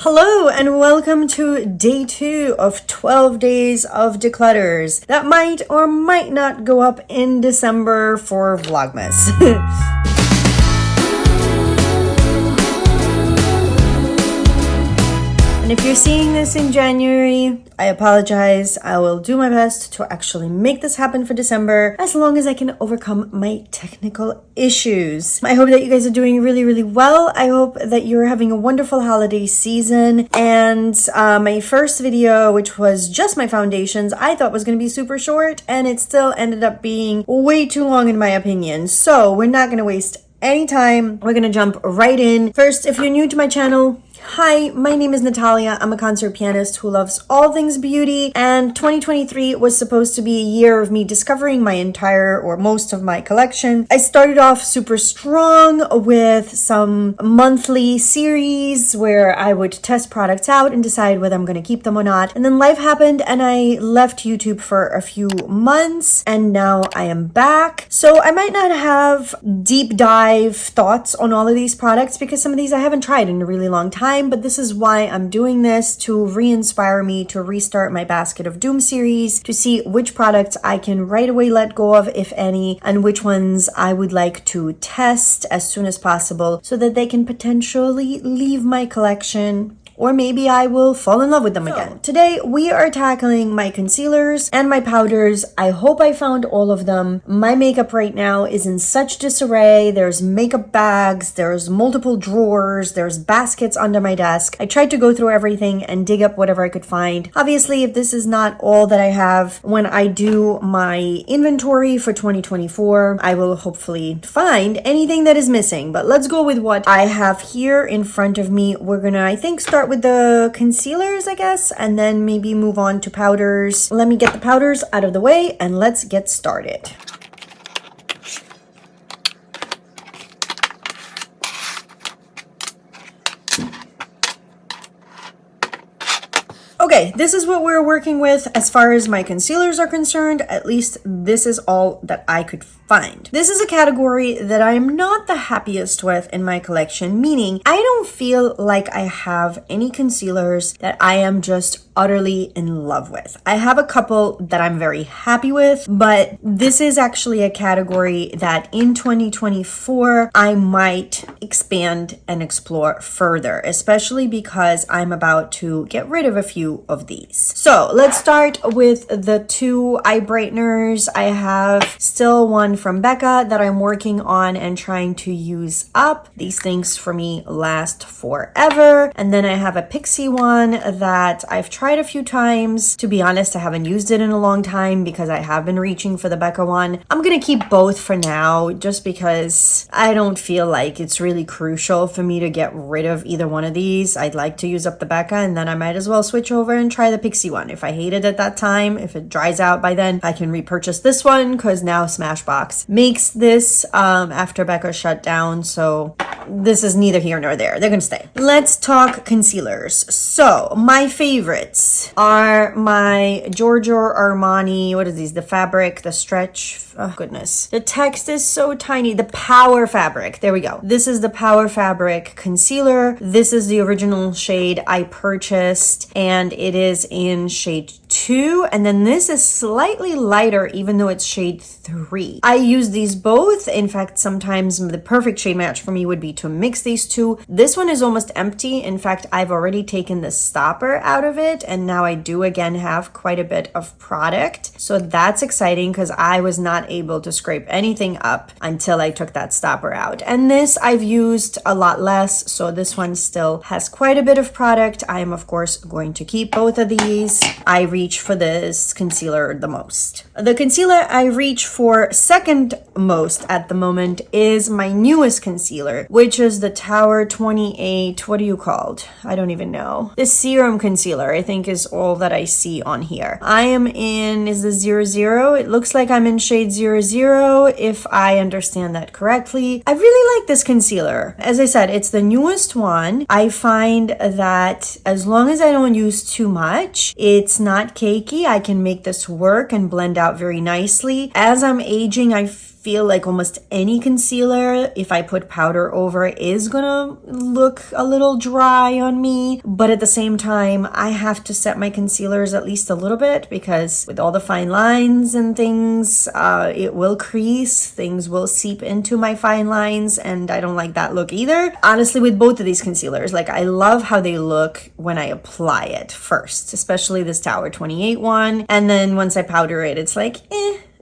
Hello and welcome to day 2 of 12 days of declutters that might or might not go up in December for Vlogmas. And if you're seeing this in January, I apologize. I will do my best to actually make this happen for December as long as I can overcome my technical issues. I hope that you guys are doing really well. I hope that you're having a wonderful holiday season. And my first video, which was just my foundations, I thought was going to be super short, and it still ended up being way too long in my opinion. So we're not going to waste any time. We're going to jump right in. First, if you're new to my channel, hi, my name is Natalia. I'm a concert pianist who loves all things beauty, and 2023 was supposed to be a year of me discovering my entire or most of my collection. I started off super strong with some monthly series where I would test products out and decide whether I'm going to keep them or not. And then life happened and I left YouTube for a few months, and now I am back. So I might not have deep dive thoughts on all of these products because some of these I haven't tried in a really long time. But this is why I'm doing this, to re-inspire me to restart my Basket of Doom series, to see which products I can right away let go of, if any, and which ones I would like to test as soon as possible so that they can potentially leave my collection. Or maybe I will fall in love with them again. Today, we are tackling my concealers and my powders. I hope I found all of them. My makeup right now is in such disarray. There's makeup bags, there's multiple drawers, there's baskets under my desk. I tried to go through everything and dig up whatever I could find. Obviously, if this is not all that I have, when I do my inventory for 2024, I will hopefully find anything that is missing. But let's go with what I have here in front of me. We're gonna, I think, start with the concealers, I guess, and then maybe move on to powders. Let me get the powders out of the way and let's get started. Okay, this is what we're working with as far as my concealers are concerned. At least this is all that I could find. This is a category that I am not the happiest with in my collection, meaning I don't feel like I have any concealers that I am just utterly in love with. I have a couple that I'm very happy with, but this is actually a category that in 2024 I might expand and explore further, especially because I'm about to get rid of a few of these. So let's start with the two eye brighteners. I have still one from Becca that I'm working on and trying to use up. These things for me last forever. And then I have a Pixie one that I've tried a few times. To be honest, I haven't used it in a long time because I have been reaching for the Becca one. I'm gonna keep both for now just because I don't feel like it's really crucial for me to get rid of either one of these. I'd like to use up the Becca and then I might as well switch over and try the Pixie one. If I hate it at that time, if it dries out by then, I can repurchase this one because now Smashbox makes this after Becca shut down. So this is neither here nor there. They're gonna stay. Let's talk concealers. So my favorites are my Giorgio Armani, what is these? The fabric, the stretch. Oh goodness. The text is so tiny. The Power Fabric. There we go. This is the Power Fabric concealer. This is the original shade I purchased and it is in shade 2. And then this is slightly lighter even though it's shade 3. I use these both. In fact, sometimes the perfect shade match for me would be to mix these two. This one is almost empty. In fact, I've already taken the stopper out of it and now I do again have quite a bit of product. So that's exciting because I was not able to scrape anything up until I took that stopper out. And this I've used a lot less, so this one still has quite a bit of product. I am of course going to keep both of these. I reach for this concealer the most. The concealer I reach for second most at the moment is my newest concealer, which is the Tower 28, what are you called? I don't even know. The serum concealer, I think, is all that I see on here. I am in, is the 00? It looks like I'm in shade 00 if I understand that correctly. I really like this concealer. As I said, it's the newest one. I find that as long as I don't use too much, it's not cakey. I can make this work and blend out very nicely. As I'm aging, I feel like almost any concealer, if I put powder over, is gonna look a little dry on me. But at the same time, I have to set my concealers at least a little bit, because with all the fine lines and things, it will crease, things will seep into my fine lines, and I don't like that look either. Honestly, with both of these concealers, like, I love how they look when I apply it first, especially this Tower 28 one. And then once I powder it, it's like,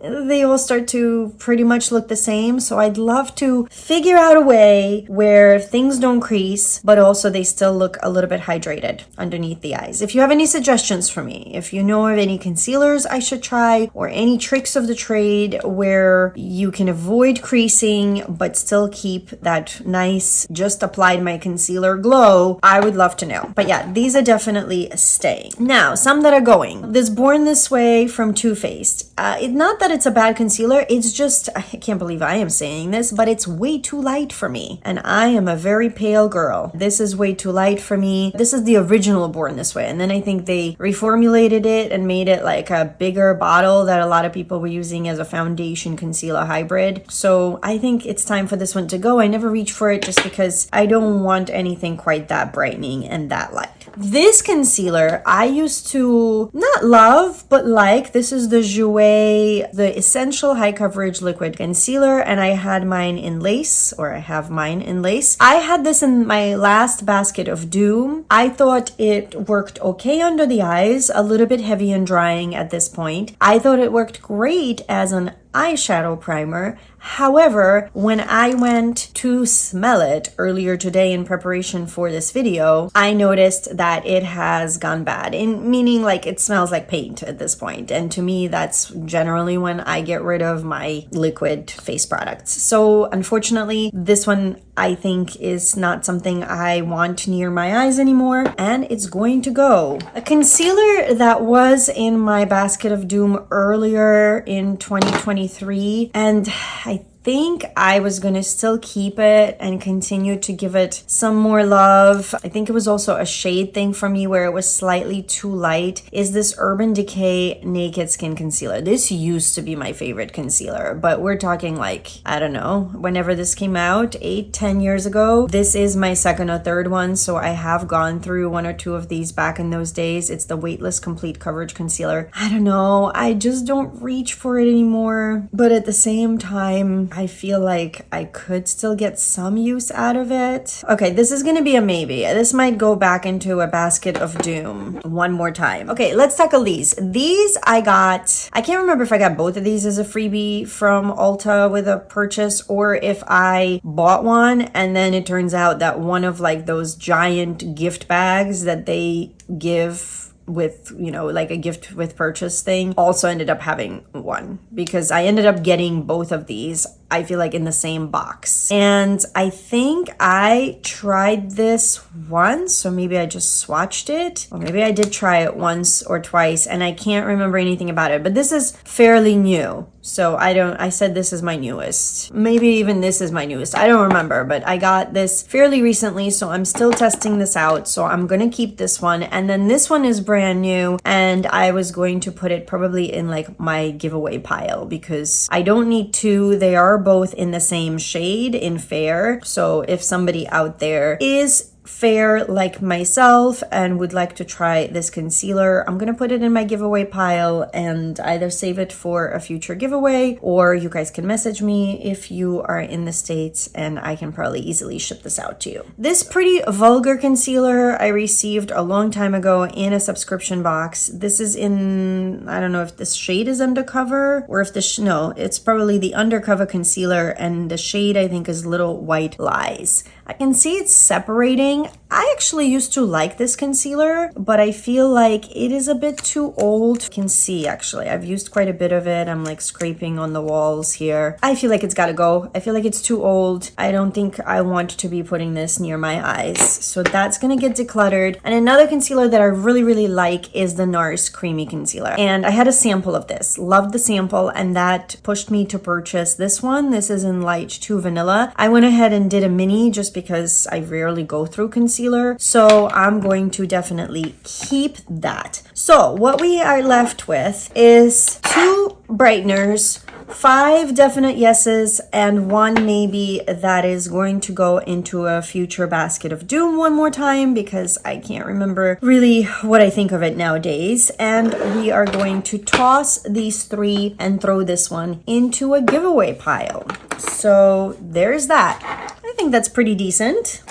they all start to pretty much look the same. So I'd love to figure out a way where things don't crease, but also they still look a little bit hydrated underneath the eyes. If you have any suggestions for me, if you know of any concealers I should try, or any tricks of the trade where you can avoid creasing but still keep that nice, just applied my concealer glow, I would love to know. But yeah, these are definitely staying. Now, some that are going. This Born This Way from Too Faced. It's not that it's a bad concealer, it's just, I can't believe I am saying this, but it's way too light for me, and I am a very pale girl. This is way too light for me. This is the original Born This Way, and then I think they reformulated it and made it like a bigger bottle that a lot of people were using as a foundation concealer hybrid. So I think it's time for this one to go. I never reach for it just because I don't want anything quite that brightening and that light. This concealer I used to not love, but like. This is the Jouer, the Essential High Coverage Liquid Concealer, and I had mine in lace, or I have mine in lace. I had this in my last basket of Doom. I thought it worked okay under the eyes, a little bit heavy and drying at this point. I thought it worked great as an eyeshadow primer. However, when I went to smell it earlier today in preparation for this video, I noticed that it has gone bad, meaning like it smells like paint at this point. And to me, that's generally when I get rid of my liquid face products. So unfortunately, this one I think is not something I want near my eyes anymore, and it's going to go. A concealer that was in my basket of Doom earlier in 2023, and I think I was gonna still keep it and continue to give it some more love. I think it was also a shade thing for me where it was slightly too light, is this Urban Decay Naked Skin Concealer. This used to be my favorite concealer, but we're talking like, I don't know, whenever this came out, 8-10 years ago. This is my second or third one, so I have gone through one or two of these back in those days. It's the Weightless Complete Coverage Concealer. I don't know, I just don't reach for it anymore, but at the same time, I feel like I could still get some use out of it. Okay, this is gonna be a maybe. This might go back into a basket of Doom one more time. Okay, let's tackle these. These I can't remember if I got both of these as a freebie from Ulta with a purchase, or if I bought one and then it turns out that one of like those giant gift bags that they give with, you know, like a gift with purchase thing, also ended up having one, because I ended up getting both of these, I feel like, in the same box. And I think I tried this once, so maybe I just swatched it, or maybe I did try it once or twice and I can't remember anything about it. But this is fairly new, so I said this is my newest. Maybe even this is my newest, I don't remember, but I got this fairly recently, so I'm still testing this out. So I'm gonna keep this one, and then this one is brand new, and I was going to put it probably in like my giveaway pile, because I don't need two. They are both in the same shade in Fair. So if somebody out there is fair like myself and would like to try this concealer, I'm gonna put it in my giveaway pile and either save it for a future giveaway, or you guys can message me if you are in the States and I can probably easily ship this out to you. This Pretty Vulgar concealer I received a long time ago in a subscription box. This is in, I don't know if this shade is undercover or if this, no, it's probably the undercover concealer, and the shade I think is Little White Lies. I can see it's separating. I actually used to like this concealer, but I feel like it is a bit too old. You can see, actually, I've used quite a bit of it. I'm like scraping on the walls here. I feel like it's gotta go. I feel like it's too old. I don't think I want to be putting this near my eyes. So that's gonna get decluttered. And another concealer that I really, really like is the NARS Creamy Concealer. And I had a sample of this. Loved the sample, and that pushed me to purchase this one. This is in Light 2 Vanilla. I went ahead and did a mini just because I rarely go through concealer, so I'm going to definitely keep that. So what we are left with is two brighteners, 5 definite yeses and 1 maybe that is going to go into a future basket of doom one more time because I can't remember really what I think of it nowadays. And we are going to toss these 3 and throw this one into a giveaway pile. So there's that. I think that's pretty decent.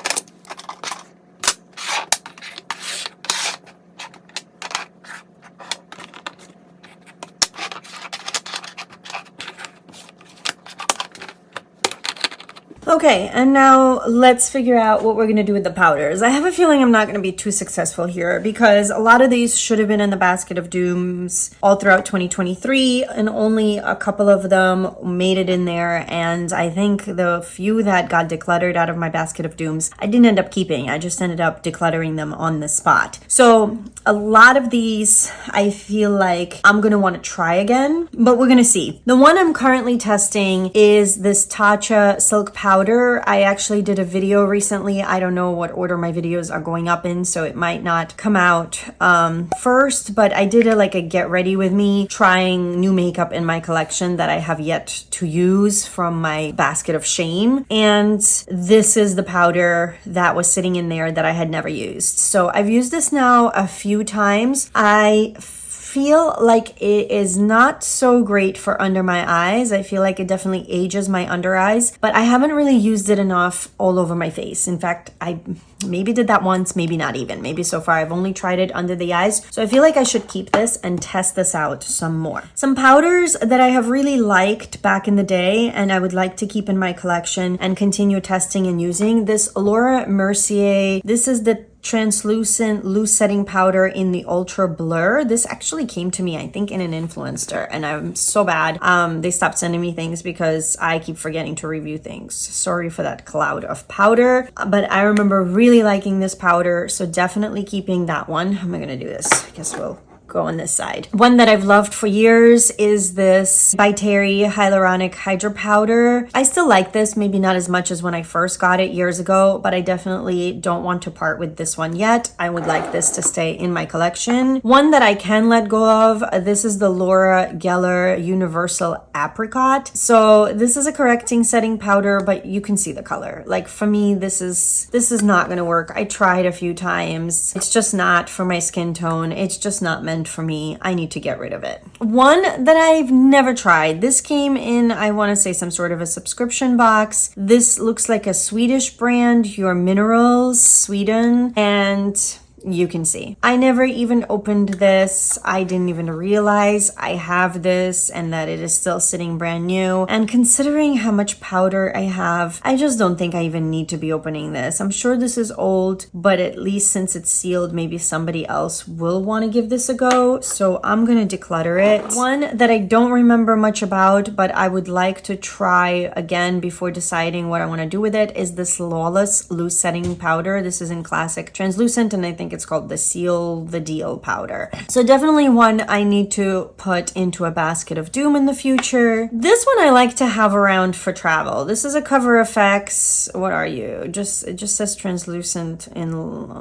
Okay, and now let's figure out what we're going to do with the powders. I have a feeling I'm not going to be too successful here because a lot of these should have been in the basket of dooms all throughout 2023 and only a couple of them made it in there. And I think the few that got decluttered out of my basket of dooms, I didn't end up keeping. I just ended up decluttering them on the spot. So a lot of these, I feel like I'm going to want to try again, but we're going to see. The one I'm currently testing is this Tatcha Silk Powder. I actually did a video recently. I don't know what order my videos are going up in, so it might not come out first, but I did a get ready with me trying new makeup in my collection that I have yet to use from my basket of shame. And this is the powder that was sitting in there that I had never used. So I've used this now a few times. I feel like it is not so great for under my eyes. I feel like it definitely ages my under eyes, but I haven't really used it enough all over my face. In fact, I maybe did that once, maybe not even. Maybe so far I've only tried it under the eyes. So I feel like I should keep this and test this out some more. Some powders that I have really liked back in the day and I would like to keep in my collection and continue testing and using. This Laura Mercier, this is the translucent loose setting powder in the ultra blur. This actually came to me, I think, in an influencer, and I'm so bad. They stopped sending me things because I keep forgetting to review things. Sorry for that cloud of powder, but I remember really liking this powder, so definitely keeping that one. How am I gonna do this? I guess we'll go on this side. One that I've loved for years is this By Terry Hyaluronic Hydra Powder. I still like this, maybe not as much as when I first got it years ago, but I definitely don't want to part with this one yet. I would like this to stay in my collection. One that I can let go of, this is the Laura Geller Universal Apricot. So this is a correcting setting powder, but you can see the color. Like for me, this is not gonna work. I tried a few times. It's just not for my skin tone. It's just not meant for me. I need to get rid of it. One that I've never tried. This came in, I want to say, some sort of a subscription box. This looks like a Swedish brand, Your Minerals, Sweden, and you can see. I never even opened this. I didn't even realize I have this and that it is still sitting brand new. And considering how much powder I have, I just don't think I even need to be opening this. I'm sure this is old, but at least since it's sealed, maybe somebody else will want to give this a go. So I'm going to declutter it. One that I don't remember much about, but I would like to try again before deciding what I want to do with it is this Lawless Loose Setting Powder. This is in classic translucent, and I think it's called the Seal the Deal powder. So definitely one I need to put into a basket of doom in the future. This one I like to have around for travel. This is a Cover FX. What are you? It just says translucent in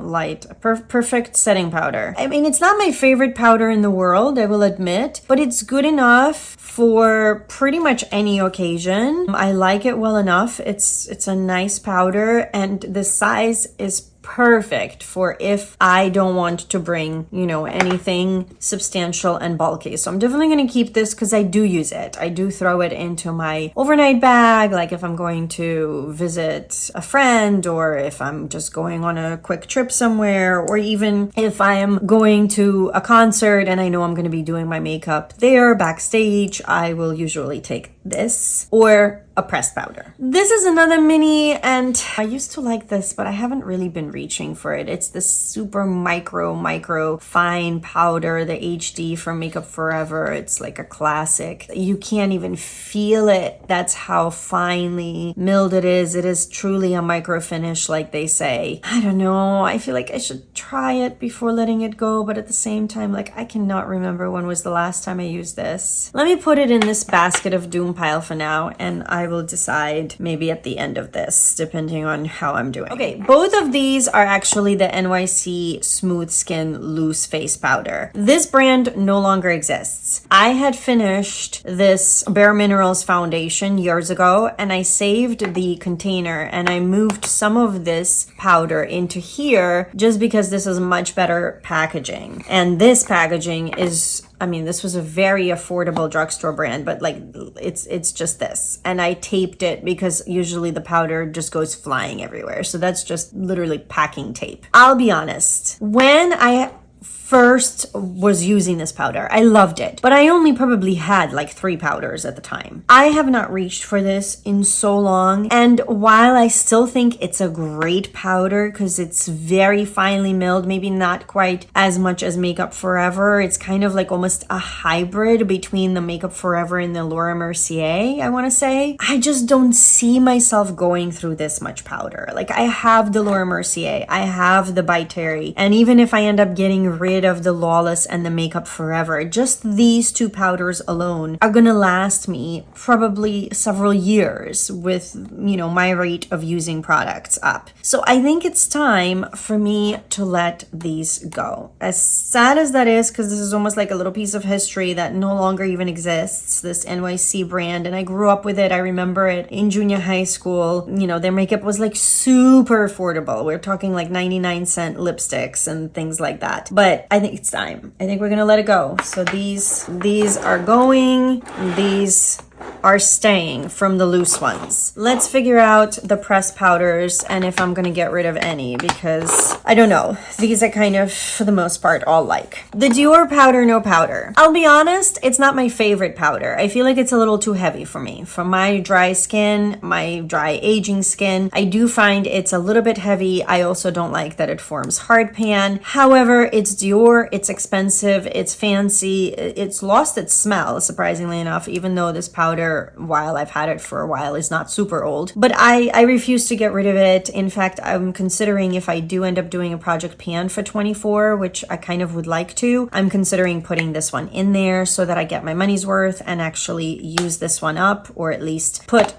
light. Perfect setting powder. I mean, it's not my favorite powder in the world, I will admit, but it's good enough for pretty much any occasion. I like it well enough. It's a nice powder, and the size is perfect for if I don't want to bring, anything substantial and bulky. So I'm definitely going to keep this because I do use it. I do throw it into my overnight bag, like if I'm going to visit a friend or if I'm just going on a quick trip somewhere, or even if I am going to a concert and I know I'm going to be doing my makeup there backstage, I will usually take this or a pressed powder. This is another mini, and I used to like this, but I haven't really been reaching for it. It's this super micro fine powder, the HD from Makeup Forever. It's like a classic. You can't even feel it. That's how finely milled it is. It is truly a micro finish, like they say. I don't know. I feel like I should try it before letting it go, but at the same time, I cannot remember when was the last time I used this. Let me put it in this basket of doom home pile for now, and I will decide maybe at the end of this, depending on how I'm doing. Okay, both of these are actually the NYC Smooth Skin Loose Face Powder. This brand no longer exists. I had finished this Bare Minerals foundation years ago, and I saved the container and I moved some of this powder into here just because this is much better packaging. And this packaging is, I mean, this was a very affordable drugstore brand, but like it's just this. And I taped it because usually the powder just goes flying everywhere. So that's just literally packing tape. I'll be honest, when I first was using this powder, I loved it, but I only probably had like 3 powders at the time. I have not reached for this in so long, and while I still think it's a great powder because it's very finely milled, maybe not quite as much as Makeup Forever, it's kind of like almost a hybrid between the Makeup Forever and the Laura Mercier, I want to say. I just don't see myself going through this much powder. Like, I have the Laura Mercier, I have the By Terry, and even if I end up getting rid of the Lawless and the Makeup Forever, just these 2 powders alone are gonna last me probably several years with, you know, my rate of using products up. So I think it's time for me to let these go. As sad as that is, because this is almost like a little piece of history that no longer even exists, this NYC brand, and I grew up with it. I remember it in junior high school. You know, their makeup was like super affordable. We're talking like 99-cent lipsticks and things like that. But I think it's time. I think we're gonna let it go. So these are going, these are staying from the loose ones. Let's figure out the pressed powders and if I'm gonna get rid of any, because I don't know. These I kind of, for the most part, all like. The Dior Powder No Powder. I'll be honest, it's not my favorite powder. I feel like it's a little too heavy for me. For my dry skin, my dry aging skin, I do find it's a little bit heavy. I also don't like that it forms hard pan. However, it's Dior, it's expensive, it's fancy, it's lost its smell, surprisingly enough, even though this powder, while I've had it for a while, is not super old. But I refuse to get rid of it. In fact, I'm considering, if I do end up doing a project pan for 24, which I kind of would like to, I'm considering putting this one in there so that I get my money's worth and actually use this one up, or at least put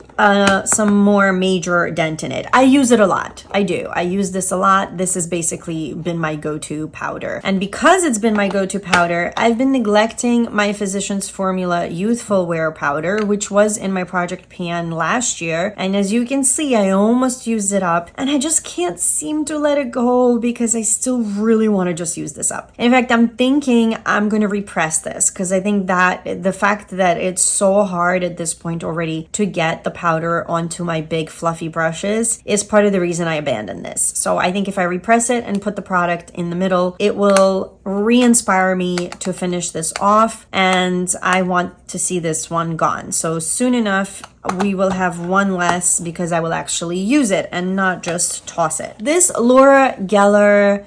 some more major dent in it. I use it a lot. I do. I use this a lot. This has basically been my go-to powder. And because it's been my go-to powder, I've been neglecting my Physicians Formula Youthful Wear Powder, which was in my project pan last year. And as you can see, I almost used it up, and I just can't seem to let it go because I still really want to just use this up. In fact, I'm thinking I'm going to repress this because I think that the fact that it's so hard at this point already to get the powder onto my big fluffy brushes is part of the reason I abandoned this. So I think if I repress it and put the product in the middle, it will re-inspire me to finish this off, and I want to see this one gone. So soon enough, we will have one less because I will actually use it and not just toss it. This Laura Geller,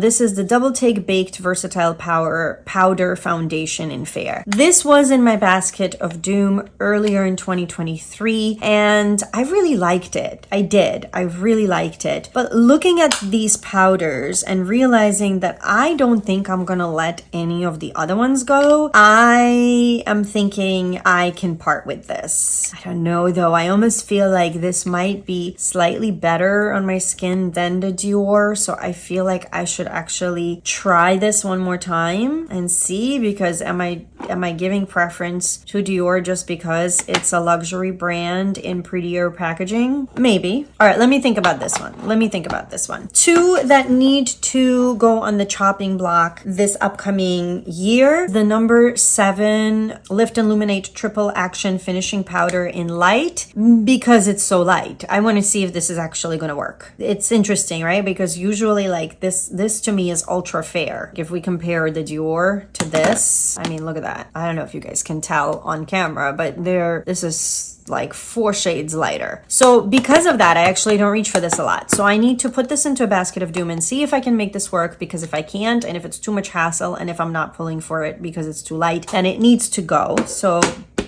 this is the Double Take Baked Versatile Powder Foundation in Fair. This was in my basket of doom earlier in 2023, and I really liked it. I did. I really liked it. But looking at these powders and realizing that I don't think I'm gonna let any of the other ones go, I am thinking I can part with this. I don't know though. I almost feel like this might be slightly better on my skin than the Dior, so I feel like I should actually try this one more time and see, because am I giving preference to Dior just because it's a luxury brand in prettier packaging? Maybe. All right, let me think about this one. 2 that need to go on the chopping block this upcoming year. The number 7 Lift and Illuminate Triple Action Finishing Powder in Light, because it's so light. I want to see if this is actually going to work. It's interesting, right? Because usually like this to me is ultra fair. If we compare the Dior to this, I mean, look at that. I don't know if you guys can tell on camera, but this is like 4 shades lighter. So because of that, I actually don't reach for this a lot. So I need to put this into a basket of doom and see if I can make this work, because if I can't, and if it's too much hassle, and if I'm not pulling for it because it's too light, then it needs to go. So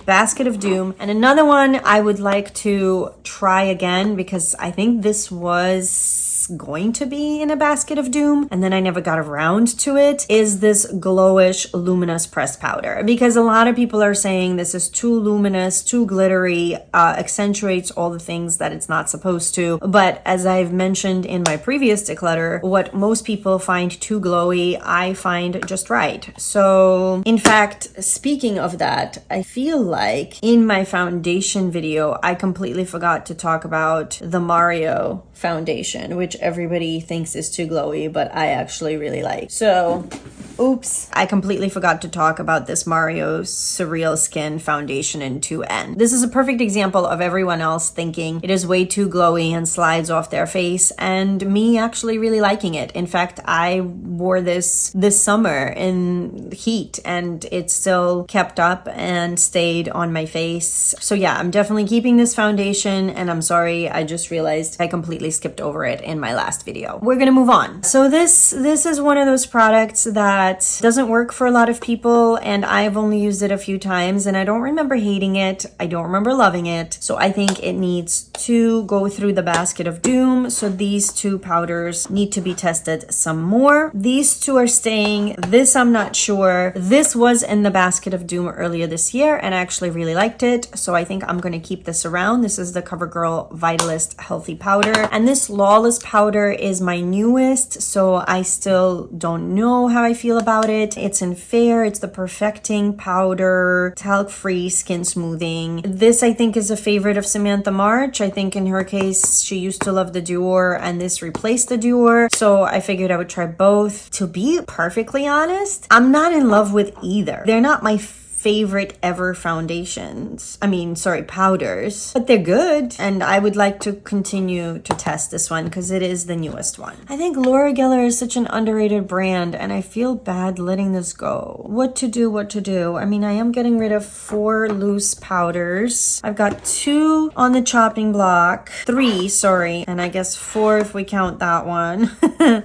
basket of doom. And another one I would like to try again, because I think this was was going to be in a basket of doom, and then I never got around to it, is this glowish luminous pressed powder. Because a lot of people are saying this is too luminous, too glittery, accentuates all the things that it's not supposed to. But as I've mentioned in my previous declutter, what most people find too glowy, I find just right. So in fact, speaking of that, I feel like in my foundation video, I completely forgot to talk about the Mario foundation, which everybody thinks is too glowy, but I actually really like. So oops, I completely forgot to talk about this Mario Surreal Skin Foundation in 2N. This is a perfect example of everyone else thinking it is way too glowy and slides off their face, and me actually really liking it. In fact, I wore this summer in heat and it still kept up and stayed on my face. So yeah, I'm definitely keeping this foundation, and I'm sorry, I just realized I completely skipped over it in my last video. We're gonna move on. So this is one of those products that doesn't work for a lot of people, and I've only used it a few times, and I don't remember hating it. I don't remember loving it. So I think it needs to go through the basket of doom. So these two powders need to be tested some more. These two are staying. This I'm not sure. This was in the basket of doom earlier this year, and I actually really liked it. So I think I'm going to keep this around. This is the CoverGirl Vitalist Healthy Powder, and this Lawless powder is my newest, so I still don't know how I feel about it. It's in Fair. It's the Perfecting Powder, talc-free skin smoothing. This I think is a favorite of Samantha March. I think in her case, she used to love the Dior, and this replaced the Dior. So I figured I would try both. To be perfectly honest, I'm not in love with either. They're not my favorite ever foundations. Powders, but they're good. And I would like to continue to test this one because it is the newest one. I think Laura Geller is such an underrated brand, and I feel bad letting this go. What to do? I am getting rid of 4 loose powders. I've got 2 on the chopping block, 3, sorry, and I guess 4 if we count that one.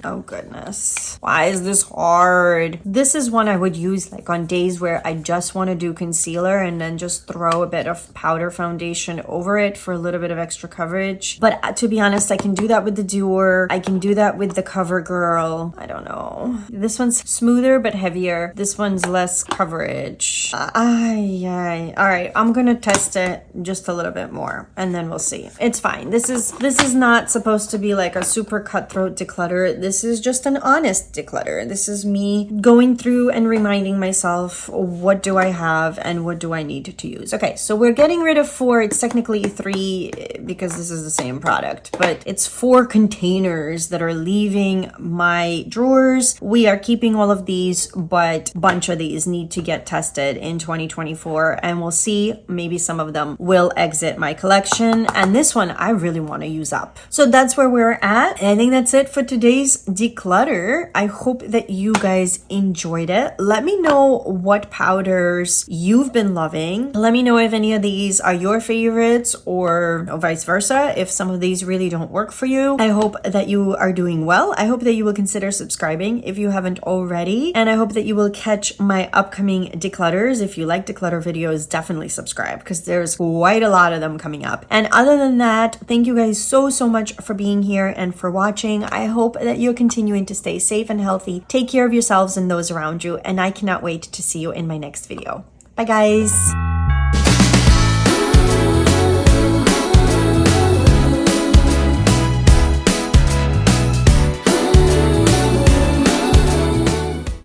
Oh goodness. Why is this hard? This is one I would use like on days where I just want to do concealer and then just throw a bit of powder foundation over it for a little bit of extra coverage. But to be honest, I can do that with the Dior. I can do that with the CoverGirl. I don't know. This one's smoother but heavier. This one's less coverage. All right, I'm gonna test it just a little bit more and then we'll see. It's fine. This is not supposed to be like a super cutthroat declutter. This is just an honest declutter. This is me going through and reminding myself, what do I have and what do I need to use? Okay, so we're getting rid of 4. It's technically 3 because this is the same product, but it's 4 containers that are leaving my drawers. We are keeping all of these, but a bunch of these need to get tested in 2024, and we'll see. Maybe some of them will exit my collection, and this one I really want to use up. So that's where we're at. And I think that's it for today's declutter. I hope that you guys enjoyed it. Let me know what powders you've been loving. Let me know if any of these are your favorites or vice versa, if some of these really don't work for you. I hope that you are doing well. I hope that you will consider subscribing if you haven't already, and I hope that you will catch my upcoming declutters. If you like declutter videos, definitely subscribe because there's quite a lot of them coming up. And other than that, thank you guys so much for being here and for watching. I hope that you're continuing to stay safe and healthy. Take care of yourselves and those around you, and I cannot wait to see you in my next video. Bye guys.